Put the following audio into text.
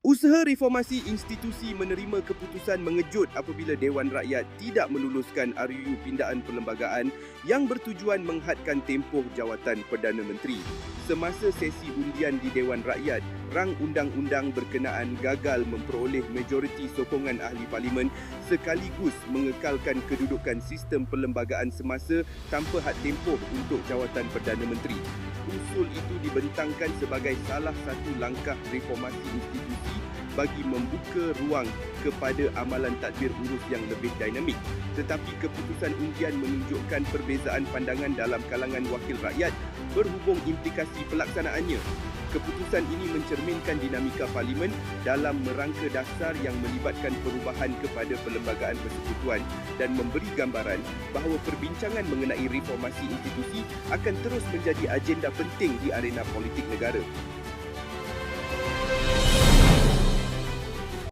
Usaha reformasi institusi menerima keputusan mengejut apabila Dewan Rakyat tidak meluluskan RUU Pindaan Perlembagaan yang bertujuan menghadkan tempoh jawatan Perdana Menteri. Semasa sesi undian di Dewan Rakyat, rang undang-undang berkenaan gagal memperoleh majoriti sokongan ahli parlimen sekaligus mengekalkan kedudukan sistem perlembagaan semasa tanpa had tempoh untuk jawatan Perdana Menteri. Usul itu dibentangkan sebagai salah satu langkah reformasi institusi bagi membuka ruang kepada amalan tadbir urus yang lebih dinamik. Tetapi keputusan undian menunjukkan perbezaan pandangan dalam kalangan wakil rakyat berhubung implikasi pelaksanaannya. Keputusan ini mencerminkan dinamika parlimen dalam merangka dasar yang melibatkan perubahan kepada perlembagaan persekutuan dan memberi gambaran bahawa perbincangan mengenai reformasi institusi akan terus menjadi agenda penting di arena politik negara.